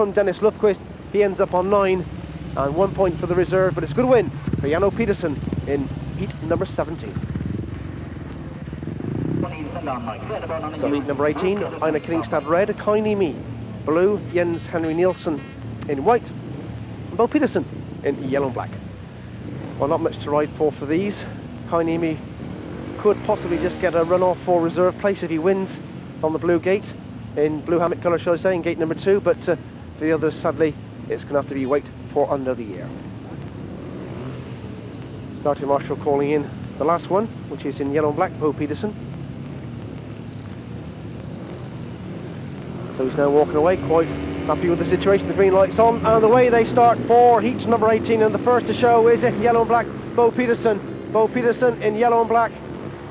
from Dennis Lufquist. He ends up on 9, and 1 point for the reserve, but it's a good win for Janno Petersen in heat number 17. So heat number 18, Einar Killingstad red, Koinimi blue, Jens Henry Nielsen in white, and Bo Petersen in yellow and black. Well, not much to ride for these. Koinimi could possibly just get a run-off for reserve place if he wins on the blue gate, in blue hammock colour, shall I say, in gate number 2, but for the others, sadly, it's going to have to be wait for under the year. Starting Marshal calling in the last one, which is in yellow and black, Bo Petersen. So he's now walking away, quite happy with the situation. The green light's on, and away they start for heat number 18, and the first to show is in yellow and black, Bo Petersen. Bo Petersen in yellow and black,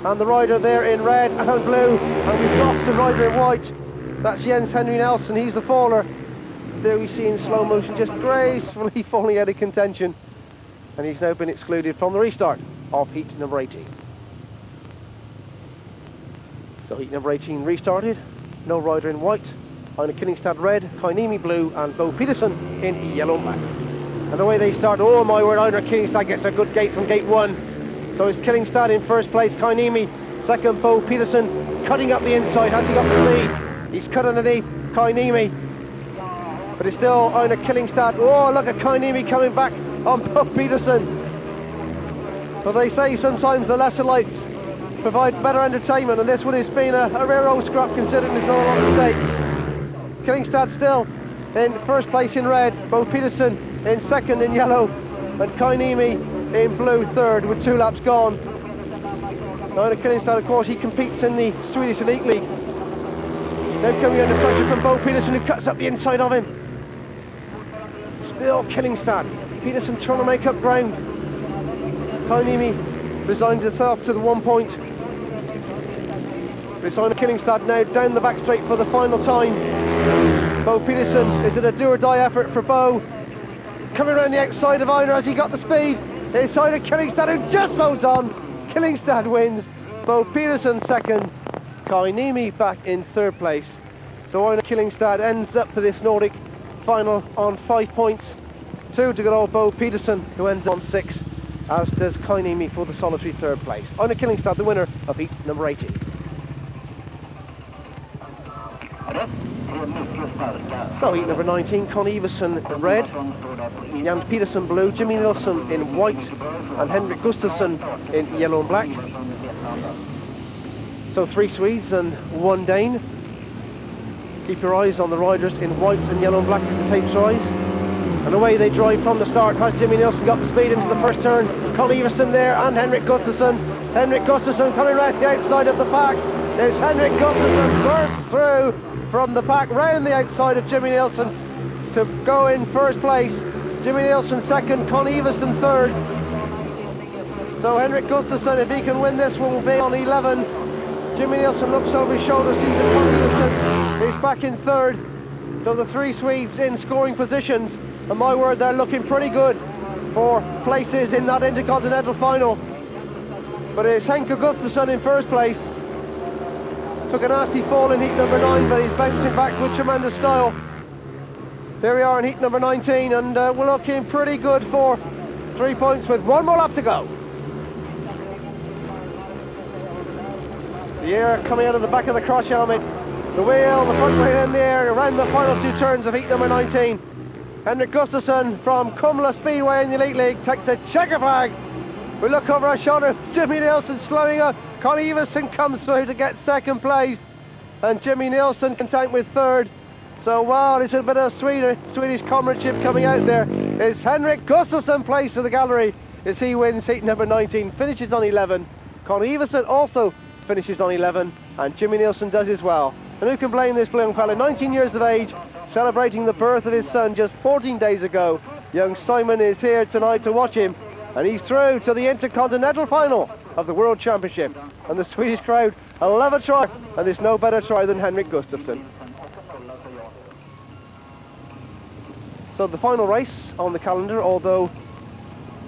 and the rider there in red and blue, and we've got some rider in white. That's Jens Henry Nelson, he's the faller. There we see in slow motion, just gracefully falling out of contention, and he's now been excluded from the restart of heat number 18. So heat number 18 restarted, no rider in white, Einar Killingstad red, Koinimi blue, and Bo Petersen in yellow and black. And away they start. Oh my word, Einar Killingstad gets a good gate from gate 1. So it's Killingstad in first place, Koinimi second, Bo Petersen cutting up the inside. Has he got the speed? He's cut underneath Koinimi, but it's still Einar Killingstad. Oh, look at Koinimi coming back on Bo Petersen. But they say sometimes the lesser lights provide better entertainment, and this one has been a rare old scrap considering there's not a lot at stake. Killingstad still in first place in red, Bo Petersen in second in yellow, and Koinimi in blue third with 2 laps gone. Einar Killingstad, of course, he competes in the Swedish Elite League. Now coming under pressure from Bo Petersen, who cuts up the inside of him. Still Killingstad. Petersen trying to make up ground. Koinimi resigned himself to the 1 point. It's Einar Killingstad now down the back straight for the final time. Bo Petersen, is it a do-or-die effort for Bo? Coming around the outside of Einar, has he got the speed? It's Einar Killingstad who just holds on. Killingstad wins, Bo Petersen second, Koinimi back in third place. So Einar Killingstad ends up for this Nordic final on 5 points. 2 to good old Bo Petersen, who ends on 6, as does Koinimi for the solitary third place. Einar Killingstad, the winner of heat number 18. So heat number 19, Con Iversen red, Jan Petersen blue, Jimmy Nilsson in white, and Henrik Gustafsson in yellow and black. So 3 Swedes and 1 Dane. Keep your eyes on the riders in white and yellow and black as the tapes rise. And away they drive from the start. Has Jimmy Nilsson got the speed into the first turn? Con Iversen there, and Henrik Gustafsson. Henrik Gustafsson coming right the outside of the pack. There's Henrik Gustafsson, bursts through from the pack round the outside of Jimmy Nilsson to go in first place. Jimmy Nilsson second, Con Iversen third. So Henrik Gustafsson, if he can win this one, will be on 11. Jimmy Nilsson looks over his shoulder, sees that Con Iversen is back in third. So the 3 Swedes in scoring positions, and my word, they're looking pretty good for places in that Intercontinental final. But it's Henrik Gustafsson in first place. Took a nasty fall in heat number 9, but he's bouncing back with tremendous style. There we are in heat number 19, and we're looking pretty good for 3 points with 1 more lap to go. The air coming out of the back of the cross helmet. The wheel, the front wheel in the air around the final 2 turns of heat number 19. Henrik Gustafsson from Kumla Speedway in the Elite League takes a checker flag. We look over our shoulder, Jimmy Nilsson slowing up. Con Iversen comes through to get second place, and Jimmy Nilsson content with third. So wow, there's a bit of Swedish comradeship coming out there. It's Henrik Gustafsson place to the gallery as he wins heat number 19, finishes on 11. Con Iversen also finishes on 11, and Jimmy Nilsson does as well. And who can blame this young fella, 19 years of age, celebrating the birth of his son just 14 days ago. Young Simon is here tonight to watch him, and he's through to the Intercontinental final of the World Championship. And the Swedish crowd love a try, and there's no better try than Henrik Gustafsson. So the final race on the calendar, although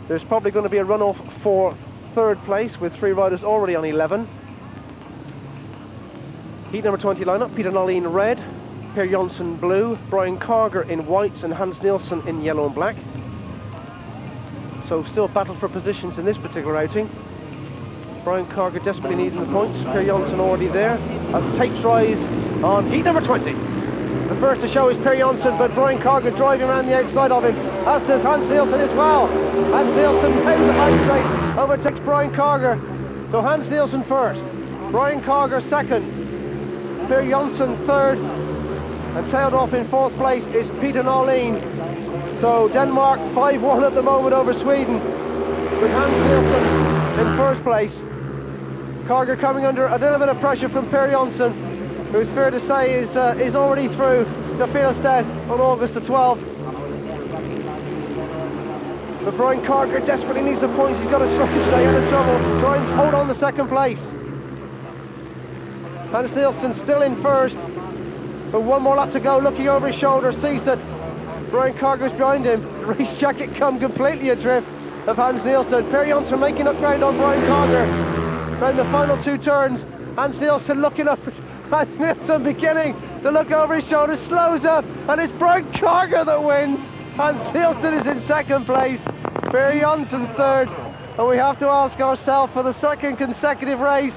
there's probably going to be a run-off for third place with 3 riders already on 11. Heat number 20 lineup, Peter Nolin red, Per Jonsson blue, Brian Carger in white and Hans Nielsen in yellow and black. So still battle for positions in this particular outing. Brian Carger desperately needing the points. Per Jonsson already there. As the tapes rise on heat number 20. The first to show is Per Jonsson, but Brian Carger driving around the outside of him, as does Hans Nielsen as well. Hans Nielsen heading the back straight, overtakes Brian Carger. So Hans Nielsen first, Brian Carger second, Per Jonsson third, and tailed off in fourth place is Peter Norlin. So Denmark 5-1 at the moment over Sweden, with Hans Nielsen in first place. Carger coming under a little bit of pressure from Per Jonsson, who is fair to say is already through to Fjelstad on August the 12th. But Brian Carger desperately needs the points. He's got to stay out of trouble. Try and hold on to second place. Hans Nielsen still in first, but one more lap to go. Looking over his shoulder, sees that Brian Carger's behind him. The race jacket come completely adrift of Hans Nielsen. Per Jonsson making up ground on Brian Carger around the final two turns. Hans Nielsen looking up. Hans Nielsen beginning to look over his shoulder, slows up, and it's Brian Carger that wins. Hans Nielsen is in second place, Per Jonsson third, and we have to ask ourselves for the second consecutive race,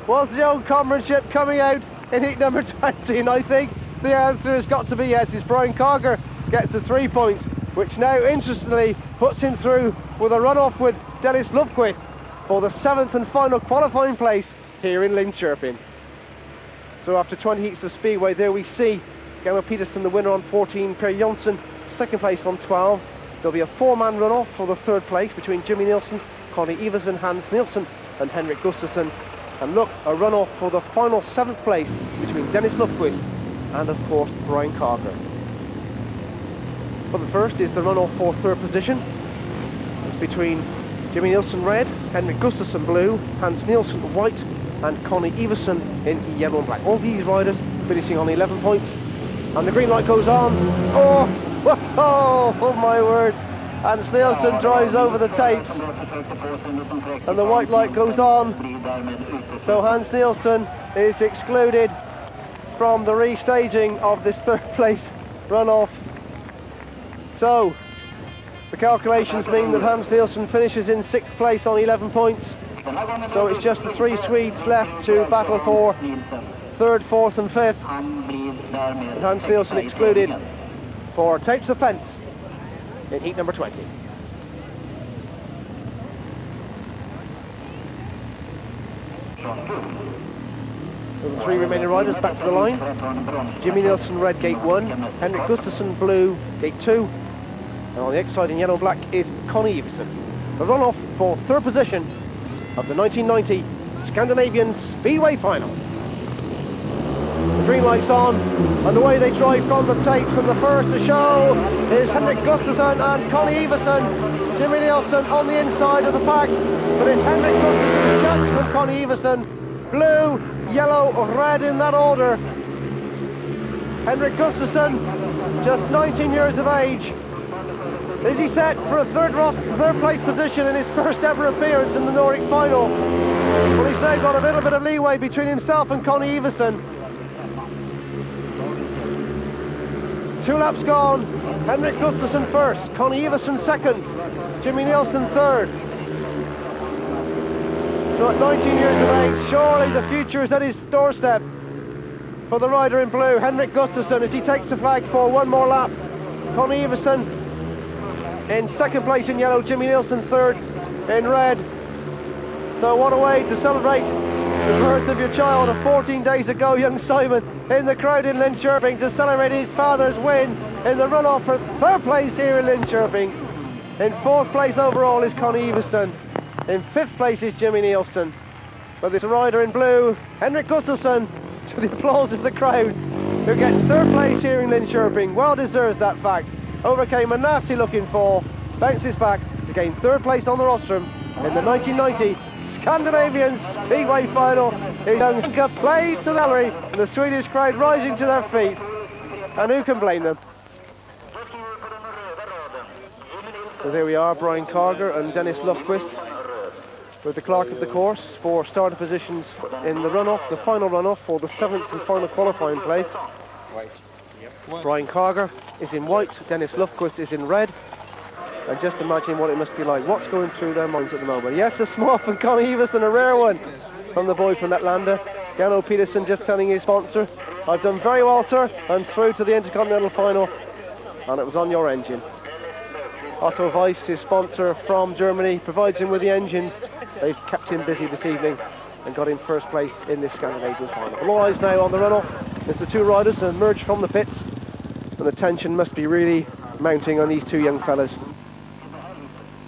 was the old comradeship coming out in heat number 20? And I think the answer has got to be yes. It's Brian Carger gets the 3 points, which now interestingly puts him through with a run-off with Dennis Lundqvist for the 7th and final qualifying place here in Linköping. So after 20 heats of Speedway, there we see Gamma Peterson the winner on 14, Per Jonsson second place on 12. There'll be a 4-man run-off for the 3rd place between Jimmy Nielsen, Connie Everson, Hans Nielsen and Henrik Gustafsson. And look, a run-off for the final 7th place between Dennis Lundqvist and of course Brian Carger. But the first is the run-off for 3rd position. It's between Jimmy Nielsen red, Henrik Gustafsson blue, Hans Nielsen white and Connie Everson in yellow and black. All these riders finishing on 11 points. And the green light goes on. Oh my word. Hans Nielsen drives over the tapes. And the white light goes on. So Hans Nielsen is excluded from the restaging of this 3rd place runoff. So the calculations mean that Hans Nielsen finishes in 6th place on 11 points. So it's just the 3 Swedes left to battle for 3rd, 4th and 5th. And Hans Nielsen excluded for tapes offence in heat number 20. So the 3 remaining riders back to the line. Jimmy Nielsen red, gate 1. Henrik Gustafsson blue, gate 2. And on the outside in yellow and black is Connie Everson. The run-off for 3rd position of the 1990 Scandinavian Speedway Final. The green light's on, and the way they drive from the tapes, and the first to show is Henrik Gustafsson and Connie Everson. Jimmy Nielsen on the inside of the pack, but it's Henrik Gustafsson just from Connie Everson. Blue, yellow, red in that order. Henrik Gustafsson, just 19 years of age. Is he set for a 3rd place position in his first ever appearance in the Nordic final? Well, he's now got a little bit of leeway between himself and Connie Everson. 2 laps gone. Henrik Gustafsson first, Connie Everson second, Jimmy Nielsen third. So at 19 years of age, surely the future is at his doorstep for the rider in blue, Henrik Gustafsson, as he takes the flag for one more lap. Connie Everson in 2nd place in yellow, Jimmy Nielsen 3rd in red. So what a way to celebrate the birth of your child. 14 days ago, young Simon in the crowd in Linköping to celebrate his father's win in the run-off for 3rd place here in Linköping. In 4th place overall is Connie Everson. In 5th place is Jimmy Nielsen. But this rider in blue, Henrik Gustafsson, to the applause of the crowd, who gets 3rd place here in Linköping. Well deserves that fact. Overcame a nasty looking fall, bounces back to gain 3rd place on the rostrum in the 1990 Scandinavian Speedway Final. His young plays to the gallery, and the Swedish crowd rising to their feet. And who can blame them? So there we are, Brian Carger and Dennis Lundqvist with the clerk of the course for starting positions in the runoff, the final runoff for the 7th and final qualifying place. Brian Carger is in white, Dennis Lufquist is in red. And just imagine what it must be like. What's going through their minds at the moment? Yes, a small from Connie Everson, a rare one from the boy from Latlanda. Janno Peterson just telling his sponsor, I've done very well, sir. I'm through to the Intercontinental Final. And it was on your engine. Otto Weiss, his sponsor from Germany, provides him with the engines. They've kept him busy this evening and got him first place in this Scandinavian final. All eyes now on the runoff as the two riders emerge from the pits, and the tension must be really mounting on these two young fellas.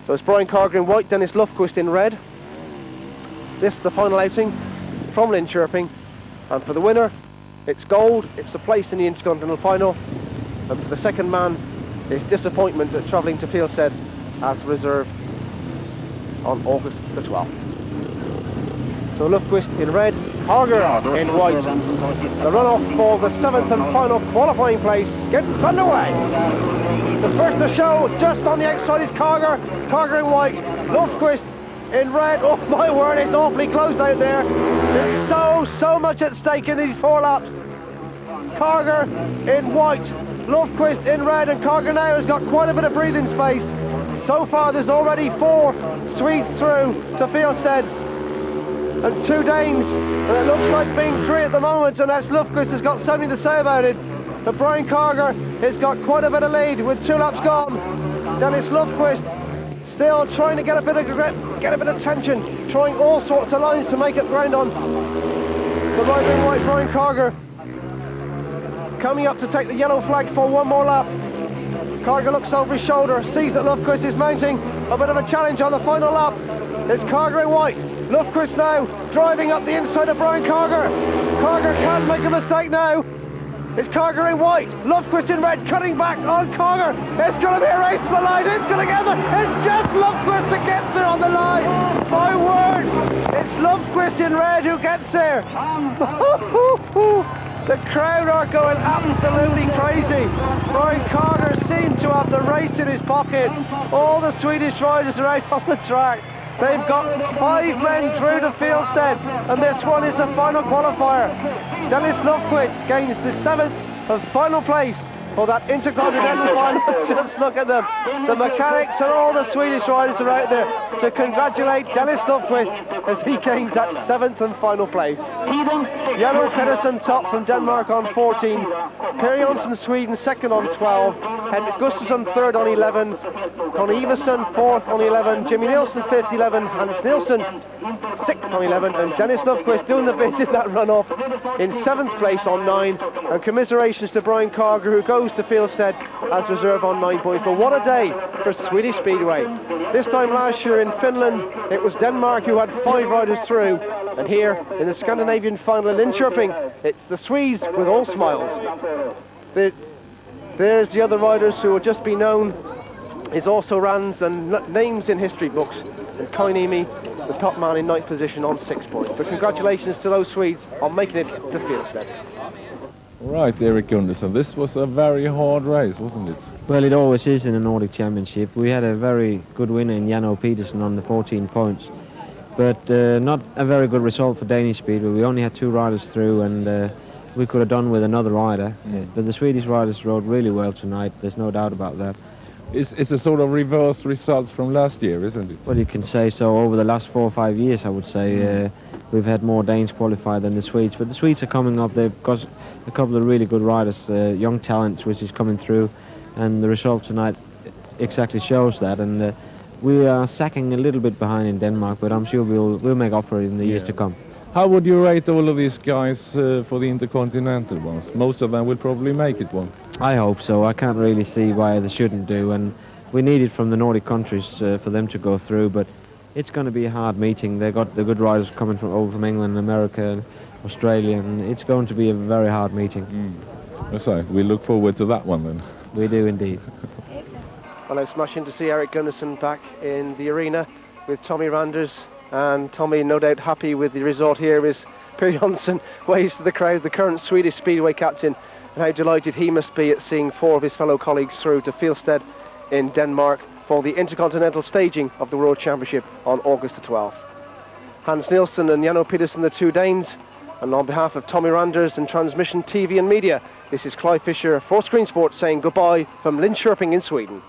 So it's Brian Carger in white, Dennis Lufquist in red. This is the final outing from Linköping, and for the winner it's gold, it's a place in the Intercontinental Final, and for the second man it's disappointment at travelling to Fieldstead as reserve on August the 12th. So Lufquist in red, Carger in white. The runoff for the 7th and final qualifying place gets underway. The first to show just on the outside is Carger in white, Lufquist in red. Oh my word, it's awfully close out there. There's so much at stake in these 4 laps. Carger in white, Lufquist in red, and Carger now has got quite a bit of breathing space. So far there's already 4 Swedes through to Fieldstead and 2 Danes, and it looks like being 3 at the moment, and that's Lufquist has got something to say about it. But Brian Carger has got quite a bit of lead with 2 laps gone. Dennis Lufquist still trying to get a bit of grip, get a bit of tension, trying all sorts of lines to make up ground on. The rider in white, Brian Carger, coming up to take the yellow flag for 1 more lap. Carger looks over his shoulder, sees that Lufquist is mounting a bit of a challenge on the final lap. It's Carger in white. Lufquist now driving up the inside of Brian Carger. Carger can't make a mistake now. It's Carger in white, Lufquist in red, cutting back on Carger. It's going to be a race to the line. It's going to get there. It's just Lufquist that gets there on the line. My word, it's Lufquist in red who gets there. The crowd are going absolutely crazy. Brian Carger seemed to have the race in his pocket. All the Swedish riders are out on the track. They've got 5 men through to Fieldstead, and this one is the final qualifier. Dennis Lufquist gains the 7th and final place for that Intercontinental Final. Just look at them. The mechanics and all the Swedish riders are out there to congratulate Dennis Lufquist as he gains that 7th and final place. Janno Pedersen top from Denmark on 14. Per Jonsson Sweden second on 12. Henrik Gustafsson third on 11. Connie Everson fourth on 11. Jimmy Nilsson fifth, 11. Hans Nilsson sixth on 11. And Dennis Lufquist doing the bit in that runoff in 7th place on 9. And commiserations to Brian Carger, who goes to Fieldstead as reserve on 9 points. But what a day for Swedish Speedway. This time last year in Finland it was Denmark who had 5 riders through, and here in the Scandinavian final in Linköping it's the Swedes with all smiles. There's the other riders who will just be known as also runs and names in history books, and Kainimi, the top man in 9th position on 6 points. But congratulations to those Swedes on making it to Fieldstead. Right, Erik Gundersen, this was a very hard race, wasn't it? Well, it always is in a Nordic Championship. We had a very good winner in Janno Petersen on the 14 points, but not a very good result for Danish Speedway. We only had 2 riders through, and we could have done with another rider. But the Swedish riders rode really well tonight, there's no doubt about that. It's a sort of reverse results from last year, isn't it? Well, you can say so. Over the last 4 or 5 years, I would say, we've had more Danes qualify than the Swedes. But the Swedes are coming up. They've got a couple of really good riders, young talents, which is coming through. And the result tonight exactly shows that. And we are sacking a little bit behind in Denmark, but I'm sure we'll make up for it in the years to come. How would you rate all of these guys for the Intercontinental ones? Most of them will probably make it one. I hope so. I can't really see why they shouldn't do, and we need it from the Nordic countries for them to go through, but it's going to be a hard meeting. They've got the good riders coming over from England, America, Australia, and it's going to be a very hard meeting. So we look forward to that one then. We do indeed. Well, it's smashing to see Erik Gundersen back in the arena with Tommy Randers, and Tommy no doubt happy with the result here as Per Jonsson waves to the crowd, the current Swedish Speedway captain, and how delighted he must be at seeing 4 of his fellow colleagues through to Fieldstead in Denmark for the Intercontinental staging of the World Championship on August the 12th. Hans Nilsson and Janno Petersen, the 2 Danes, and on behalf of Tommy Randers and Transmission TV and Media, This is Clive Fisher for Screen Sports saying goodbye from Linköping in Sweden.